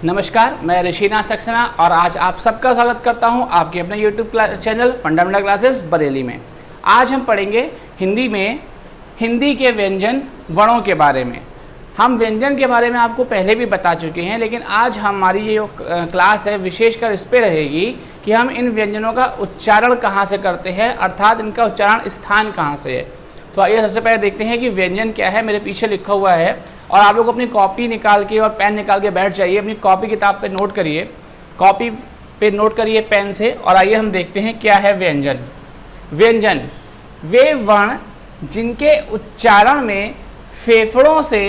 नमस्कार, मैं ऋषिनाथ सक्सेना और आज आप सबका स्वागत करता हूं आपके अपने YouTube channel fundamental classes Bareilly में। आज हम पढ़ेंगे हिंदी में हिंदी के व्यंजन वर्णों के बारे में। हम व्यंजन के बारे में आपको पहले भी बता चुके हैं, लेकिन आज हमारी ये जो क्लास है विशेषकर इस पे रहेगी कि हम इन व्यंजनों का उच्चारण कहाँ से करते हैं, अर्थात इनका उच्चारण स्थान कहाँ से है। तो आइए सबसे पहले देखते हैं कि व्यंजन क्या है। मेरे पीछे लिखा हुआ है और आप लोग अपनी कॉपी निकाल के और पेन निकाल के बैठ जाइए, अपनी कॉपी किताब पे नोट करिए, कॉपी पे नोट करिए पेन से। और आइए हम देखते हैं क्या है व्यंजन। व्यंजन वे वर्ण जिनके उच्चारण में फेफड़ों से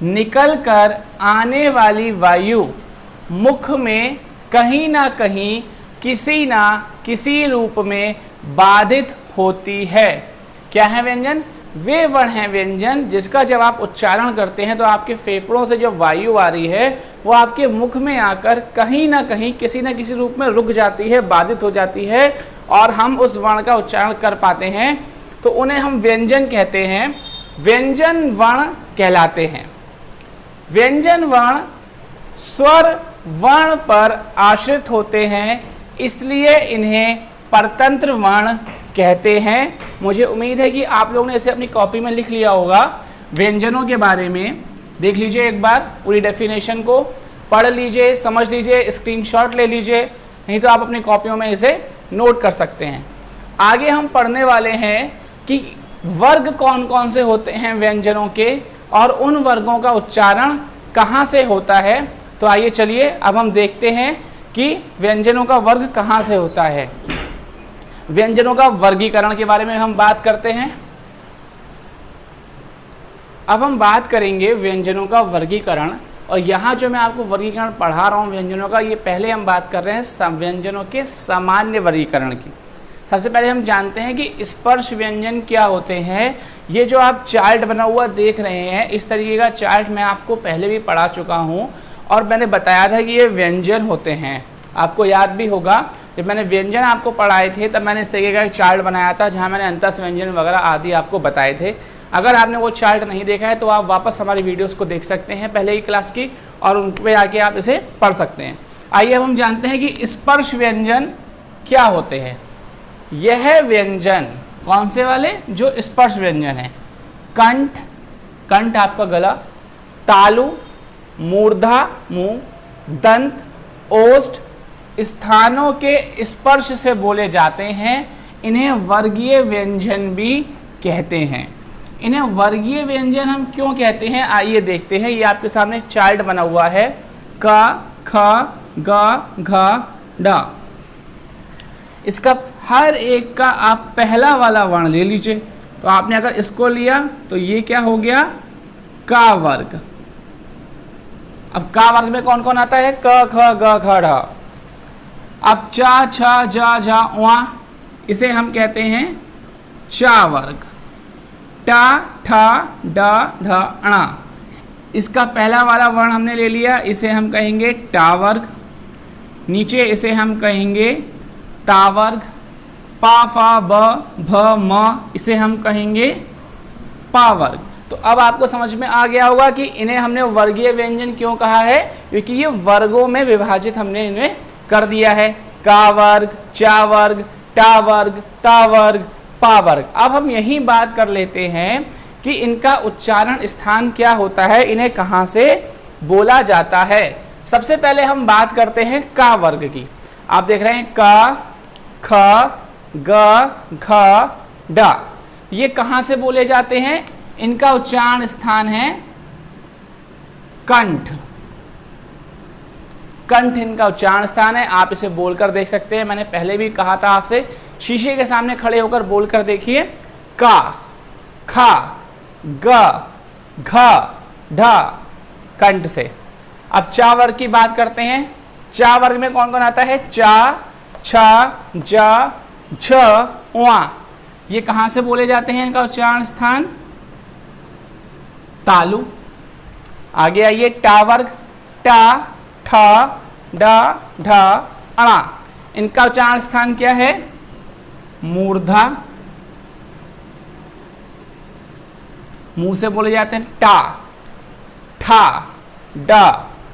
निकलकर आने वाली वायु मुख में कहीं ना कहीं किसी ना किसी रूप में बाधित होती है। क्या है व्यंजन? वे वर्ण हैं व्यंजन जिसका जब आप उच्चारण करते हैं तो आपके फेफड़ों से जो वायु आ रही है वो आपके मुख में आकर कहीं ना कहीं किसी न किसी रूप में रुक जाती है, बाधित हो जाती है और हम उस वर्ण का उच्चारण कर पाते हैं, तो उन्हें हम व्यंजन कहते हैं, व्यंजन वर्ण कहलाते हैं। व्यंजन वर्ण स्वर वर्ण पर आश्रित होते हैं, इसलिए इन्हें परतंत्र वर्ण कहते हैं। मुझे उम्मीद है कि आप लोगों ने इसे अपनी कॉपी में लिख लिया होगा। व्यंजनों के बारे में देख लीजिए, एक बार पूरी डेफिनेशन को पढ़ लीजिए, समझ लीजिए, स्क्रीनशॉट ले लीजिए, नहीं तो आप अपनी कॉपियों में इसे नोट कर सकते हैं। आगे हम पढ़ने वाले हैं कि वर्ग कौन कौन से होते हैं व्यंजनों के और उन वर्गों का उच्चारण कहाँ से होता है। तो आइए चलिए अब हम देखते हैं कि व्यंजनों का वर्ग कहाँ से होता है। व्यंजनों का वर्गीकरण के बारे में हम बात करते हैं। अब हम बात करेंगे व्यंजनों का वर्गीकरण, और यहाँ जो मैं आपको वर्गीकरण पढ़ा रहा हूँ व्यंजनों का, ये पहले हम बात कर रहे हैं व्यंजनों के सामान्य वर्गीकरण की। सबसे पहले हम जानते हैं कि स्पर्श व्यंजन क्या होते हैं। ये जो आप चार्ट बना हुआ देख रहे हैं, इस तरीके का चार्ट मैं आपको पहले भी पढ़ा चुका हूँ और मैंने बताया था कि ये व्यंजन होते हैं। आपको याद भी होगा जब मैंने व्यंजन आपको पढ़ाए थे तब मैंने इस तरीके का एक चार्ट बनाया था जहाँ मैंने अंतस व्यंजन वगैरह आदि आपको बताए थे। अगर आपने वो चार्ट नहीं देखा है तो आप वापस हमारी वीडियोस को देख सकते हैं पहले ही क्लास की, और उन पे आके आप इसे पढ़ सकते हैं। आइए अब हम जानते हैं कि स्पर्श व्यंजन क्या होते हैं। यह व्यंजन कौन से वाले? जो स्पर्श व्यंजन है। कंठ, कंठ आपका गला, तालु, मूर्धा मुंह, दंत, ओष्ठ स्थानों के स्पर्श से बोले जाते हैं। इन्हें वर्गीय व्यंजन भी कहते हैं। इन्हें वर्गीय व्यंजन हम क्यों कहते हैं आइए देखते हैं। ये आपके सामने चार्ट बना हुआ है। क, ख, ग, घ, ड। इसका हर एक का आप पहला वाला वर्ण ले लीजिए। तो आपने अगर इसको लिया तो ये क्या हो गया? का वर्ग। अब का वर्ग में कौन कौन आता है? क, ख, ग, घ, ढ। अब चा, छा, जा, झा, उआ, इसे हम कहते हैं चा वर्ग। टा, ठा, डा, ढ, अणा, इसका पहला वाला वर्ण हमने ले लिया, इसे हम कहेंगे टा वर्ग। नीचे इसे हम कहेंगे ता वर्ग। पा, फा, ब, भ, म, इसे हम कहेंगे पा वर्ग। तो अब आपको समझ में आ गया होगा कि इन्हें हमने वर्गीय व्यंजन क्यों कहा है, क्योंकि ये वर्गों में विभाजित हमने इन्हें कर दिया है। का वर्ग, चा वर्ग, टा वर्ग, ता वर्ग, पा वर्ग। अब हम यही बात कर लेते हैं कि इनका उच्चारण स्थान क्या होता है, इन्हें कहाँ से बोला जाता है। सबसे पहले हम बात करते हैं का वर्ग की। आप देख रहे हैं क, ख, ग, घ, ड। ये कहाँ से बोले जाते हैं? इनका उच्चारण स्थान है कंठ। कंठ इनका उच्चारण स्थान है। आप इसे बोलकर देख सकते हैं। मैंने पहले भी कहा था आपसे, शीशे के सामने खड़े होकर बोलकर देखिए। का, खा, ग, घ, ढ, कंठ से। अब चा वर्ग की बात करते हैं। चा वर्ग में कौन कौन आता है? चा, छा, जा, झ, उआ। ये कहाँ से बोले जाते हैं? इनका उच्चारण स्थान तालु। आगे आइए टा वर्ग। टा, ठा, डा, ढा, अणा, इनका उच्चारण स्थान क्या है? मूर्धा। मुंह से बोले जाते हैं टा, ठा, ड,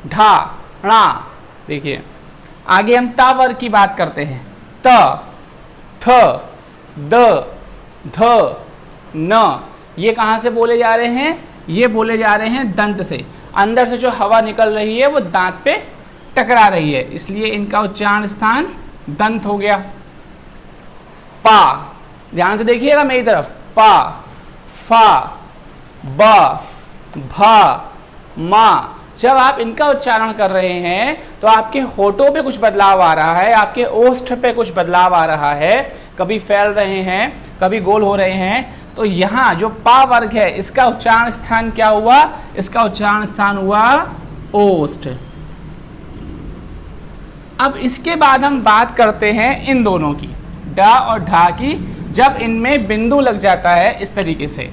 ढा, णा। देखिए आगे हम ता वर्ग की बात करते हैं। त, थ, द, ध, न, ये कहाँ से बोले जा रहे हैं? ये बोले जा रहे हैं दंत से। अंदर से जो हवा निकल रही है वो दांत पे टकरा रही है, इसलिए इनका उच्चारण स्थान दंत हो गया। पा, ध्यान से देखिएगा मेरी तरफ। पा, फा, ब, भा, मा। जब आप इनका उच्चारण कर रहे हैं तो आपके होठों पे कुछ बदलाव आ रहा है, आपके ओष्ठ पे कुछ बदलाव आ रहा है, कभी फैल रहे हैं, कभी गोल हो रहे हैं। तो यहाँ जो पा वर्ग है इसका उच्चारण स्थान क्या हुआ? इसका उच्चारण स्थान हुआ ओष्ठ। अब इसके बाद हम बात करते हैं इन दोनों की, डा और ढा की। जब इनमें बिंदु लग जाता है इस तरीके से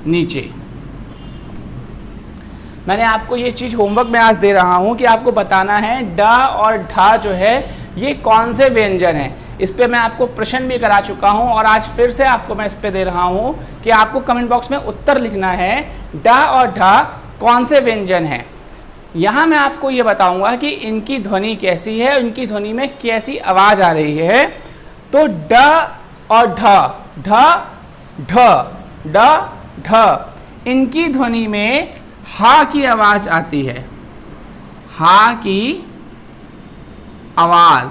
नीचे, मैंने आपको ये चीज़ होमवर्क में आज दे रहा हूँ कि आपको बताना है डा और ढा जो है ये कौन से व्यंजन हैं। इस पे मैं आपको प्रश्न भी करा चुका हूँ और आज फिर से आपको मैं इस पे दे रहा हूँ कि आपको कमेंट बॉक्स में उत्तर लिखना है डा और ढा कौन से व्यंजन हैं। यहाँ मैं आपको ये बताऊँगा कि इनकी ध्वनि कैसी है, इनकी ध्वनि में कैसी आवाज़ आ रही है। तो ड और ढ, ढ, ढ, ड, ढ, इनकी ध्वनि में हा की आवाज आती है, हा की आवाज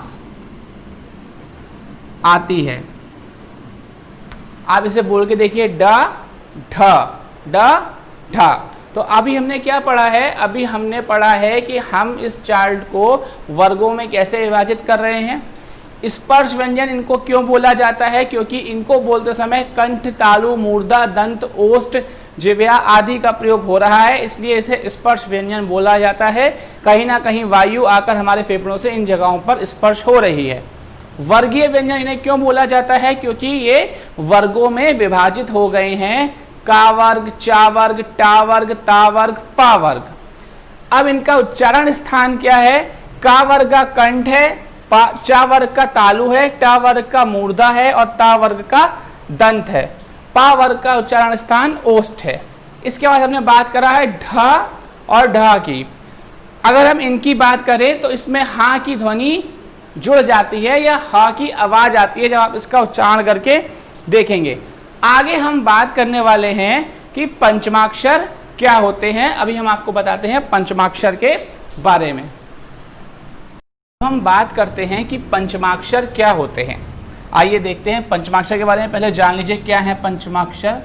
आती है। आप इसे बोल के देखिए ड, ढ, ड, ढ। तो अभी हमने क्या पढ़ा है? अभी हमने पढ़ा है कि हम इस चार्ट को वर्गों में कैसे विभाजित कर रहे हैं। स्पर्श व्यंजन इनको क्यों बोला जाता है? क्योंकि इनको बोलते समय कंठ, तालु, मूर्धा, दंत, ओष्ठ, जिह्वा आदि का प्रयोग हो रहा है, इसलिए इसे स्पर्श व्यंजन बोला जाता है। कहीं ना कहीं वायु आकर हमारे फेफड़ों से इन जगहों पर स्पर्श हो रही है। वर्गीय व्यंजन इन्हें क्यों बोला जाता है? क्योंकि ये वर्गों में विभाजित हो गए हैं, का वर्ग, चा वर्ग, टा वर्ग, ता वर्ग, पा वर्ग। अब इनका उच्चारण स्थान क्या है? का वर्ग का कंठ है, चा वर्ग का तालु है, टा वर्ग का मूर्धा है और ता वर्ग का दंत है, पा वर्ग का उच्चारण स्थान ओष्ठ है। इसके बाद हमने बात करा है ढ और ढ की। अगर हम इनकी बात करें तो इसमें हा की ध्वनि जुड़ जाती है या हा की आवाज आती है जब आप इसका उच्चारण करके देखेंगे। आगे हम बात करने वाले हैं कि पंचमाक्षर क्या होते हैं। अभी हम आपको बताते हैं पंचमाक्षर के बारे में। हम बात करते हैं कि पंचमाक्षर क्या होते हैं। आइए देखते हैं पंचमाक्षर के बारे में। पहले जान लीजिए क्या है पंचमाक्षर।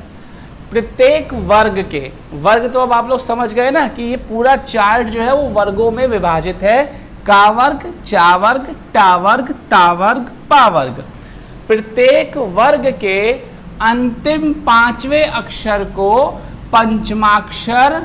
प्रत्येक वर्ग के, वर्ग तो अब आप लोग समझ गए ना कि ये पूरा चार्ट जो है वो वर्गों में विभाजित है। का वर्ग, चा वर्ग, टा वर्ग, ता वर्ग, पा वर्ग। प्रत्येक वर्ग के अंतिम पांचवें अक्षर को पंचमाक्षर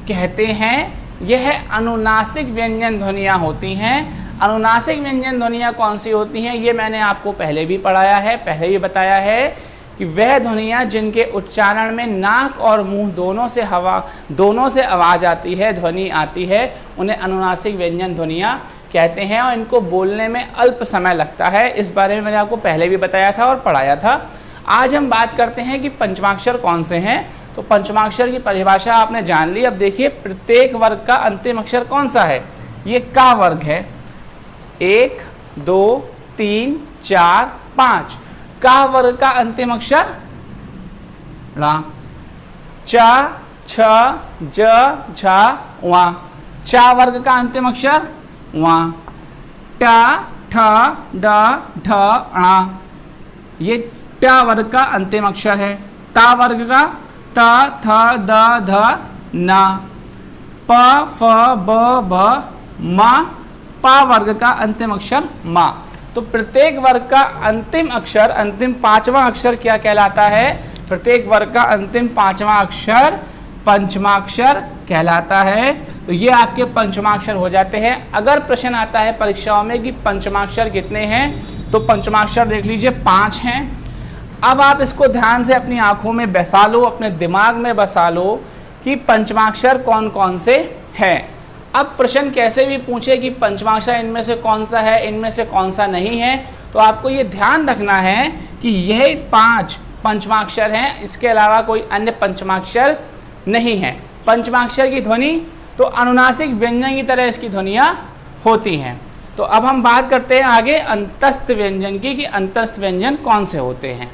कहते हैं। यह अनुनासिक व्यंजन ध्वनियाँ होती हैं। अनुनासिक व्यंजन ध्वनियाँ कौन सी होती हैं ये मैंने आपको पहले भी पढ़ाया है, पहले ही बताया है कि वह ध्वनियाँ जिनके उच्चारण में नाक और मुंह दोनों से आवाज़ आती है, ध्वनि आती है, उन्हें अनुनासिक व्यंजन ध्वनियाँ कहते हैं और इनको बोलने में अल्प समय लगता है। इस बारे में मैंने आपको पहले भी बताया था और पढ़ाया था। आज हम बात करते हैं कि पंचमाक्षर कौन से हैं। तो पंचमाक्षर की परिभाषा आपने जान ली। अब देखिए प्रत्येक वर्ग का अंतिम अक्षर कौन सा है? ये का वर्ग है। 1, 2, 3, 4, 5। का वर्ग का अंतिम अक्षर ला। च, छ, ज, झ, वा। चा वर्ग का अंतिम अक्षर वा। टा, ठ, ड, ढ, णा। ये टा वर्ग का अंतिम अक्षर है। ता वर्ग का त, थ, द, ध, ना। प, फ, ब, भ, मा। पा वर्ग का अंतिम अक्षर मा। तो प्रत्येक वर्ग का अंतिम अक्षर, अंतिम पांचवा अक्षर क्या कहलाता है? प्रत्येक वर्ग का अंतिम पांचवा अक्षर पंचमाक्षर कहलाता है। तो ये आपके पंचमाक्षर हो जाते हैं। अगर प्रश्न आता है परीक्षाओं में कि पंचमाक्षर कितने हैं, तो पंचमाक्षर देख लीजिए 5 हैं। अब आप इसको ध्यान से अपनी आंखों में बसा लो, अपने दिमाग में बसा लो कि पंचमाक्षर कौन कौन से हैं। अब प्रश्न कैसे भी पूछे कि पंचमाक्षर इनमें से कौन सा है, इनमें से कौन सा नहीं है, तो आपको ये ध्यान रखना है कि यह 5 पंचमाक्षर हैं, इसके अलावा कोई अन्य पंचमाक्षर नहीं है। पंचमाक्षर की ध्वनि तो अनुनासिक व्यंजन की तरह इसकी ध्वनियाँ होती हैं। तो अब हम बात करते हैं आगे अंतस्थ व्यंजन की कि अंतस्थ व्यंजन कौन से होते हैं।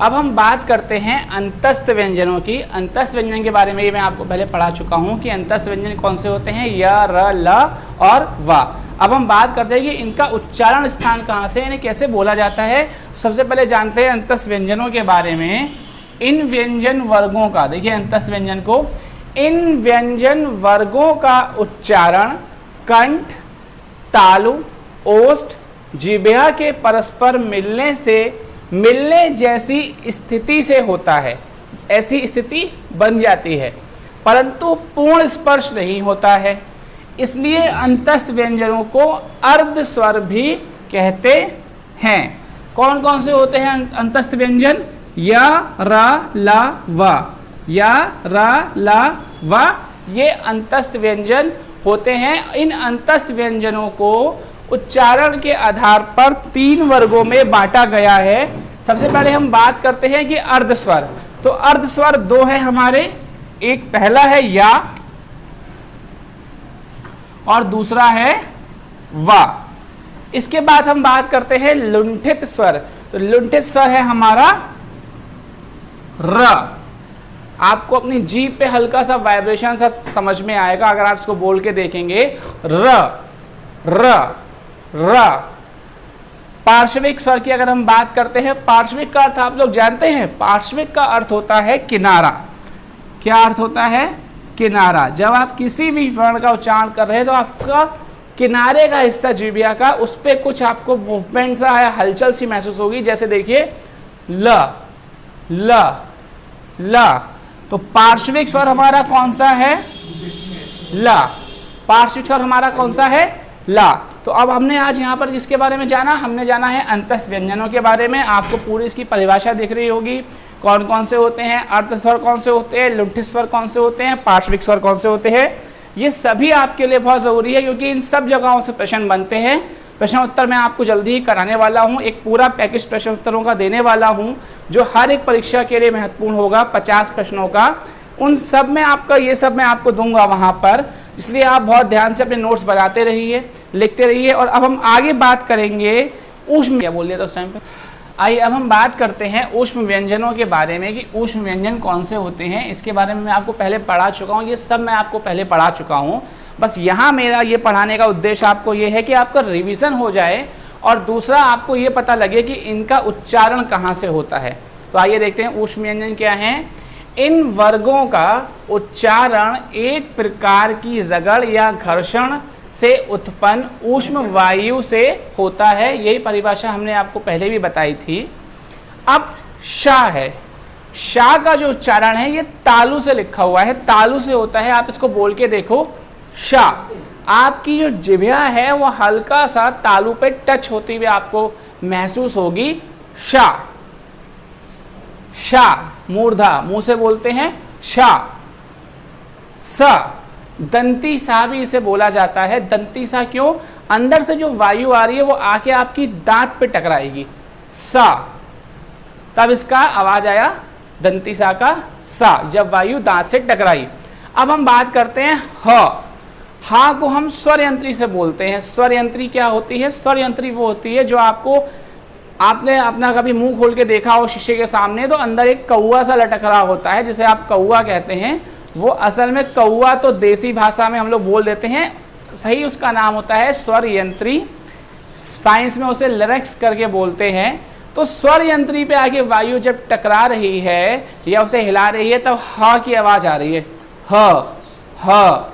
अब हम बात करते हैं अंतस्थ व्यंजनों की। अंतस्थ व्यंजन के बारे में ये मैं आपको पहले पढ़ा चुका हूँ कि अंतस्थ व्यंजन कौन से होते हैं, य, र, ल और व। अब हम बात करते हैं कि इनका उच्चारण स्थान कहाँ से, इन्हें कैसे बोला जाता है। सबसे पहले जानते हैं अंतस्थ व्यंजनों के बारे में। इन व्यंजन वर्गों का, देखिए अंतस्थ व्यंजन को, इन व्यंजन वर्गों का उच्चारण कंठ, तालु, ओष्ठ, जिह्वा के परस्पर मिलने जैसी स्थिति से होता है। ऐसी स्थिति बन जाती है परंतु पूर्ण स्पर्श नहीं होता है। इसलिए अंतस्थ व्यंजनों को अर्ध स्वर भी कहते हैं। कौन कौन से होते हैं अंतस्थ व्यंजन? या, रा, ला, वा। या, रा, ला, वा, ये अंतस्थ व्यंजन होते हैं। इन अंतस्थ व्यंजनों को उच्चारण के आधार पर 3 वर्गों में बांटा गया है। सबसे पहले हम बात करते हैं कि अर्धस्वर। तो अर्धस्वर 2 हैं हमारे, एक पहला है या और दूसरा है वा। इसके बाद हम बात करते हैं लुंठित स्वर। तो लुंठित स्वर है हमारा र। आपको अपनी जीभ पे हल्का सा वाइब्रेशन सा समझ में आएगा अगर आप इसको बोल के देखेंगे। र, र, र। पार्श्विक स्वर की अगर हम बात करते हैं, पार्श्विक का अर्थ आप लोग जानते हैं। पार्श्विक का अर्थ होता है किनारा। क्या अर्थ होता है? किनारा। जब आप किसी भी वर्ण का उच्चारण कर रहे हैं तो आपका किनारे का हिस्सा जीभिया का, उस पर कुछ आपको मूवमेंट सा है, हलचल सी महसूस होगी। जैसे देखिए ल, ल, ल। तो पार्श्विक स्वर हमारा कौन सा है? ला। पार्श्विक स्वर हमारा कौन सा है? ला। तो अब हमने आज यहाँ पर किसके बारे में जाना? हमने जाना है अंतस्थ व्यंजनों के बारे में। आपको पूरी इसकी परिभाषा दिख रही होगी, कौन कौन से होते हैं, अर्ध स्वर कौन से होते हैं, लुंठित स्वर कौन से होते हैं, पार्श्विक स्वर कौन से होते हैं। ये सभी आपके लिए बहुत ज़रूरी है क्योंकि इन सब जगहों से प्रश्न बनते हैं। प्रश्न उत्तर मैं आपको जल्दी ही कराने वाला हूँ, एक पूरा पैकेज प्रश्न उत्तरों का देने वाला हूँ जो हर एक परीक्षा के लिए महत्वपूर्ण होगा, 50 प्रश्नों का। उन सब में आपका ये सब मैं आपको दूंगा वहाँ पर, इसलिए आप बहुत ध्यान से अपने नोट्स बनाते रहिए, लिखते रहिए। और अब हम आगे बात करेंगे ऊष्म, क्या बोल दिया था उस टाइम पे। आइए अब हम बात करते हैं ऊष्म व्यंजनों के बारे में कि ऊष्म व्यंजन कौन से होते हैं। इसके बारे में मैं आपको पहले पढ़ा चुका हूँ, ये सब मैं आपको पहले पढ़ा चुका हूँ। बस यहाँ मेरा ये पढ़ाने का उद्देश्य आपको ये है कि आपका रिवीजन हो जाए और दूसरा आपको ये पता लगे कि इनका उच्चारण कहाँ से होता है। तो आइए देखते हैं ऊष्म व्यंजन क्या हैं। इन वर्गों का उच्चारण एक प्रकार की रगड़ या घर्षण से उत्पन्न ऊष्म वायु से होता है। यही परिभाषा हमने आपको पहले भी बताई थी। अब शा है, शा का जो उच्चारण है ये तालु से लिखा हुआ है, तालु से होता है। आप इसको बोल के देखो, शा। आपकी जो जिह्वा है वो हल्का सा तालु पे टच होती हुई आपको महसूस होगी। शा, शा मूर्धा, मुंह से बोलते हैं शा। स, दंती सा भी इसे बोला जाता है। दंती सा क्यों? अंदर से जो वायु आ रही है वो आके आपकी दांत पे टकराएगी, सा, तब इसका आवाज आया दंती सा का सा, जब वायु दांत से टकराई। अब हम बात करते हैं ह। हा को हम स्वर यंत्री से बोलते हैं। स्वर यंत्री क्या होती है? स्वर यंत्री वो होती है जो आपने अपना कभी मुंह खोल के देखा हो शीशे के सामने, तो अंदर एक कौवा सा लटक रहा होता है जिसे आप कौवा कहते हैं। वो असल में कौवा तो देसी भाषा में हम लोग बोल देते हैं, सही उसका नाम होता है स्वर यंत्री। साइंस में उसे लिरिक्स करके बोलते हैं। तो स्वर यंत्री पे आगे वायु जब टकरा रही है या उसे हिला रही है तब ह की आवाज आ रही है। ह, ह,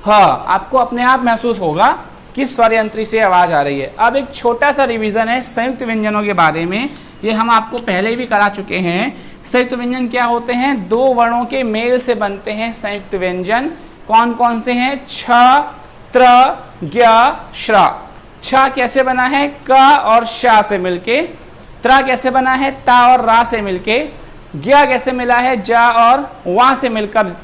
ह। आपको अपने आप महसूस होगा कि स्वर यंत्री से आवाज आ रही है। अब एक छोटा सा रिवीजन है संयुक्त व्यंजनों के बारे में, ये हम आपको पहले भी करा चुके हैं। संयुक्त व्यंजन क्या होते हैं? 2 वर्णों के मेल से बनते हैं संयुक्त व्यंजन। कौन कौन से हैं? छ, त्र, ज्ञ, श्र। छ कैसे बना है? क और शा से मिलके। त्र कैसे बना है? ता और रा से मिलके। ज्ञ कैसे मिला है? जा और वा से मिलकर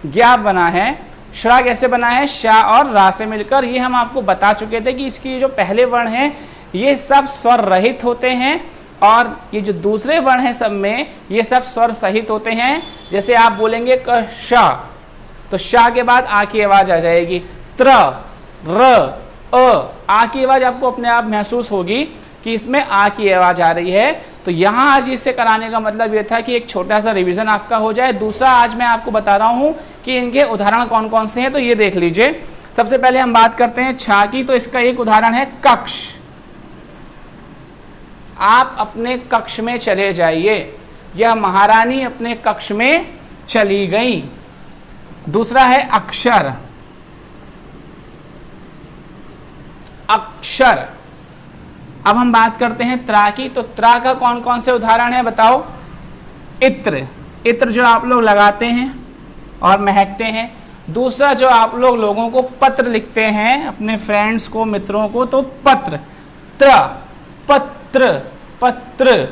ज्ञा बना है। श्रा कैसे बना है? शा और रा से मिलकर। ये हम आपको बता चुके थे कि इसकी जो पहले वर्ण है ये सब स्वर रहित होते हैं और ये जो दूसरे वर्ण हैं सब में ये सब स्वर सहित होते हैं। जैसे आप बोलेंगे क, शा, तो शा के बाद आ की आवाज आ जाएगी। त्र, र, अ, आ की आवाज आपको अपने आप महसूस होगी कि इसमें आ की आवाज आ रही है। तो यहाँ आज इससे कराने का मतलब ये था कि एक छोटा सा रिवीजन आपका हो जाए। दूसरा आज मैं आपको बता रहा हूँ कि इनके उदाहरण कौन कौन से हैं, तो ये देख लीजिए। सबसे पहले हम बात करते हैं छा की, तो इसका एक उदाहरण है कक्ष। आप अपने कक्ष में चले जाइए, यह महारानी अपने कक्ष में चली गई। दूसरा है अक्षर, अक्षर। अब हम बात करते हैं त्रा की, तो त्रा का कौन कौन से उदाहरण है बताओ। इत्र, इत्र जो आप लोग लगाते हैं और महकते हैं। दूसरा जो आप लोग लोगों को पत्र लिखते हैं, अपने फ्रेंड्स को, मित्रों को, तो पत्र, त्र, पत्र, पत्र।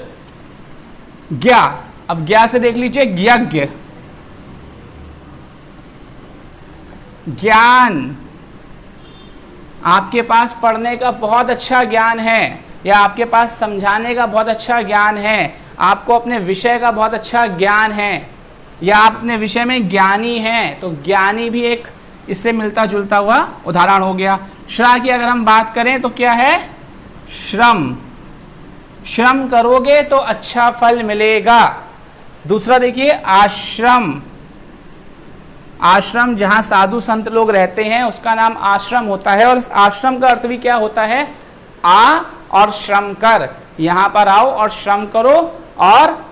ज्ञा, अब ज्ञा से देख लीजिए यज्ञ, ज्ञान। आपके पास पढ़ने का बहुत अच्छा ज्ञान है या आपके पास समझाने का बहुत अच्छा ज्ञान है, आपको अपने विषय का बहुत अच्छा ज्ञान है या आप अपने विषय में ज्ञानी हैं, तो ज्ञानी भी एक इससे मिलता जुलता हुआ उदाहरण हो गया। श्रा की अगर हम बात करें तो क्या है, श्रम, श्रम करोगे तो अच्छा फल मिलेगा। दूसरा देखिए आश्रम, आश्रम जहाँ साधु संत लोग रहते हैं उसका नाम आश्रम होता है, और आश्रम का अर्थ भी क्या होता है, आ और श्रम कर, यहाँ पर आओ और श्रम करो और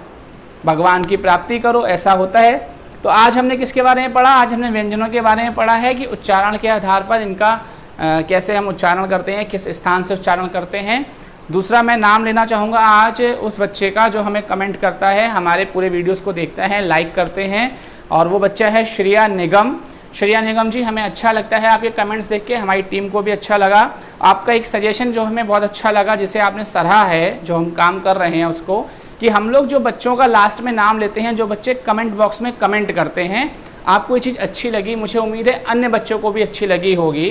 भगवान की प्राप्ति करो, ऐसा होता है। तो आज हमने किसके बारे में पढ़ा, आज हमने व्यंजनों के बारे में पढ़ा है कि उच्चारण के आधार पर इनका कैसे हम उच्चारण करते हैं, किस स्थान से उच्चारण करते हैं। दूसरा मैं नाम लेना चाहूँगा आज उस बच्चे का जो हमें कमेंट करता है, हमारे पूरे वीडियोस को देखता है, लाइक करते हैं, और वो बच्चा है श्रेया निगम। श्रेया निगम जी, हमें अच्छा लगता है आपके कमेंट्स देख के, हमारी टीम को भी अच्छा लगा। आपका एक सजेशन जो हमें बहुत अच्छा लगा, जिसे आपने सराहा है, जो हम काम कर रहे हैं उसको, कि हम लोग जो बच्चों का लास्ट में नाम लेते हैं, जो बच्चे कमेंट बॉक्स में कमेंट करते हैं, आपको ये चीज़ अच्छी लगी। मुझे उम्मीद है अन्य बच्चों को भी अच्छी लगी होगी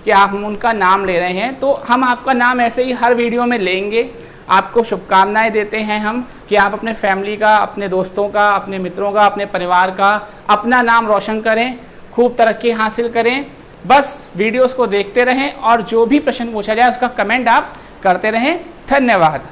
कि आप उनका नाम ले रहे हैं। तो हम आपका नाम ऐसे ही हर वीडियो में लेंगे। आपको शुभकामनाएं देते हैं हम कि आप अपने फैमिली का, अपने दोस्तों का, अपने मित्रों का, अपने परिवार का अपना नाम रोशन करें, खूब तरक्की हासिल करें। बस वीडियोस को देखते रहें और जो भी प्रश्न पूछा जाए उसका कमेंट आप करते रहें। धन्यवाद।